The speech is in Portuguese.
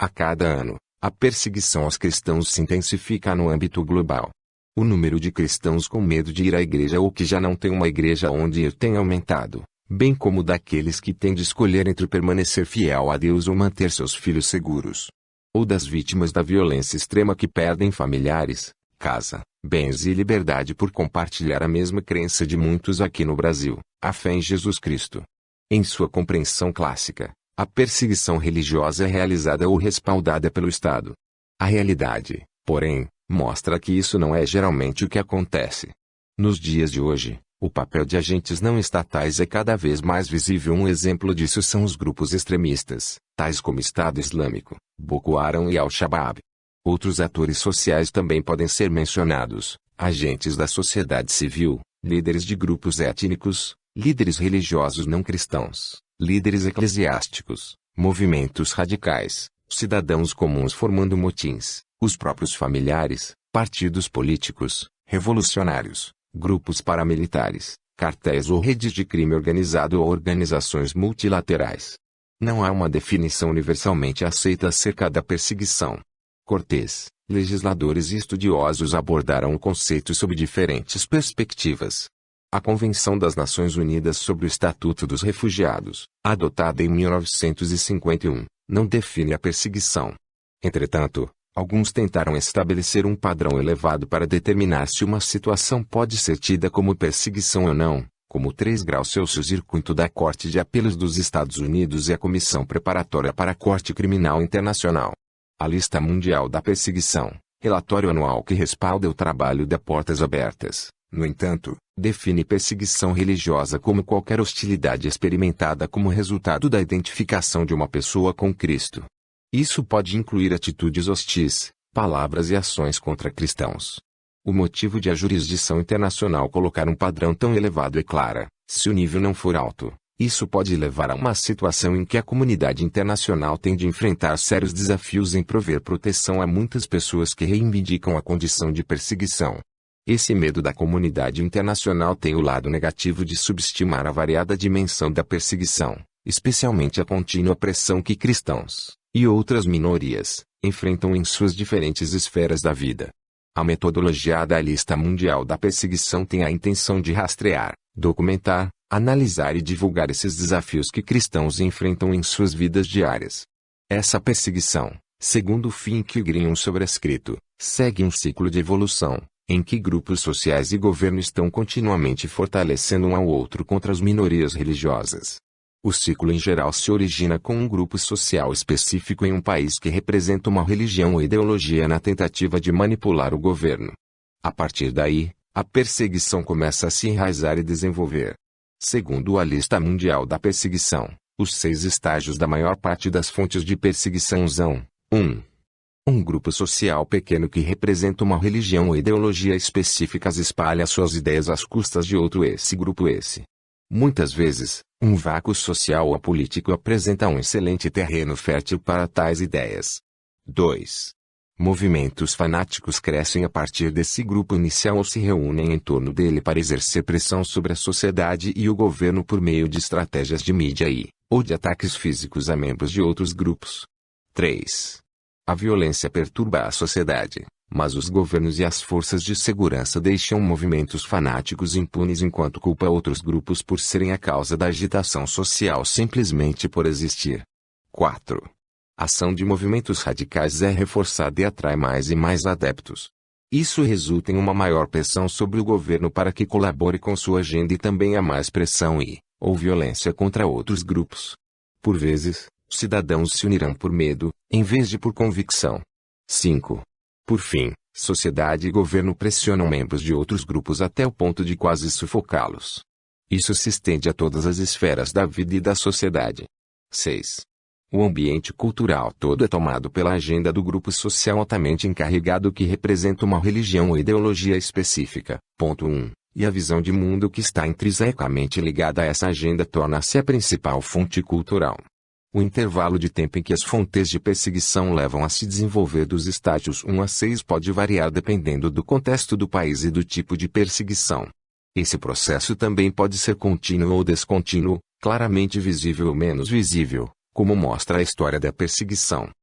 A cada ano, a perseguição aos cristãos se intensifica no âmbito global. O número de cristãos com medo de ir à igreja ou que já não tem uma igreja onde ir tem aumentado, bem como daqueles que têm de escolher entre permanecer fiel a Deus ou manter seus filhos seguros. Ou das vítimas da violência extrema que perdem familiares, casa, bens e liberdade por compartilhar a mesma crença de muitos aqui no Brasil, a fé em Jesus Cristo. Em sua compreensão clássica, a perseguição religiosa é realizada ou respaldada pelo Estado. A realidade, porém, mostra que isso não é geralmente o que acontece. Nos dias de hoje, o papel de agentes não estatais é cada vez mais visível. Um exemplo disso são os grupos extremistas, tais como Estado Islâmico, Boko Haram e Al-Shabaab. Outros atores sociais também podem ser mencionados: agentes da sociedade civil, líderes de grupos étnicos, líderes religiosos não cristãos, líderes eclesiásticos, movimentos radicais, cidadãos comuns formando motins, os próprios familiares, partidos políticos, revolucionários, grupos paramilitares, cartéis ou redes de crime organizado ou organizações multilaterais. Não há uma definição universalmente aceita acerca da perseguição. Cortés, legisladores e estudiosos abordaram o conceito sob diferentes perspectivas. A Convenção das Nações Unidas sobre o Estatuto dos Refugiados, adotada em 1951, não define a perseguição. Entretanto, alguns tentaram estabelecer um padrão elevado para determinar se uma situação pode ser tida como perseguição ou não, como o 3 graus Celsius circuito da Corte de Apelos dos Estados Unidos e a Comissão Preparatória para a Corte Criminal Internacional. A Lista Mundial da Perseguição, relatório anual que respalda o trabalho da Portas Abertas, no entanto, define perseguição religiosa como qualquer hostilidade experimentada como resultado da identificação de uma pessoa com Cristo. Isso pode incluir atitudes hostis, palavras e ações contra cristãos. O motivo de a jurisdição internacional colocar um padrão tão elevado é clara: se o nível não for alto, isso pode levar a uma situação em que a comunidade internacional tem de enfrentar sérios desafios em prover proteção a muitas pessoas que reivindicam a condição de perseguição. Esse medo da comunidade internacional tem o lado negativo de subestimar a variada dimensão da perseguição, especialmente a contínua pressão que cristãos, e outras minorias, enfrentam em suas diferentes esferas da vida. A metodologia da Lista Mundial da Perseguição tem a intenção de rastrear, documentar, analisar e divulgar esses desafios que cristãos enfrentam em suas vidas diárias. Essa perseguição, segundo o Finck Green sobrescrito, segue um ciclo de evolução, em que grupos sociais e governo estão continuamente fortalecendo um ao outro contra as minorias religiosas. O ciclo em geral se origina com um grupo social específico em um país que representa uma religião ou ideologia na tentativa de manipular o governo. A partir daí, a perseguição começa a se enraizar e desenvolver. Segundo a Lista Mundial da Perseguição, os 6 estágios da maior parte das fontes de perseguição são: 1. Um grupo social pequeno que representa uma religião ou ideologia específicas espalha suas ideias às custas de outro grupo. Muitas vezes, um vácuo social ou político apresenta um excelente terreno fértil para tais ideias. 2. Movimentos fanáticos crescem a partir desse grupo inicial ou se reúnem em torno dele para exercer pressão sobre a sociedade e o governo por meio de estratégias de mídia ou de ataques físicos a membros de outros grupos. 3. A violência perturba a sociedade, mas os governos e as forças de segurança deixam movimentos fanáticos impunes enquanto culpa outros grupos por serem a causa da agitação social simplesmente por existir. 4. A ação de movimentos radicais é reforçada e atrai mais e mais adeptos. Isso resulta em uma maior pressão sobre o governo para que colabore com sua agenda e também há mais pressão ou violência contra outros grupos. Por vezes, cidadãos se unirão por medo, em vez de por convicção. 5. Por fim, sociedade e governo pressionam membros de outros grupos até o ponto de quase sufocá-los. Isso se estende a todas as esferas da vida e da sociedade. 6. O ambiente cultural todo é tomado pela agenda do grupo social altamente encarregado que representa uma religião ou ideologia específica. Ponto 1. E a visão de mundo que está intrinsecamente ligada a essa agenda torna-se a principal fonte cultural. O intervalo de tempo em que as fontes de perseguição levam a se desenvolver dos estágios 1 a 6 pode variar dependendo do contexto do país e do tipo de perseguição. Esse processo também pode ser contínuo ou descontínuo, claramente visível ou menos visível, como mostra a história da perseguição.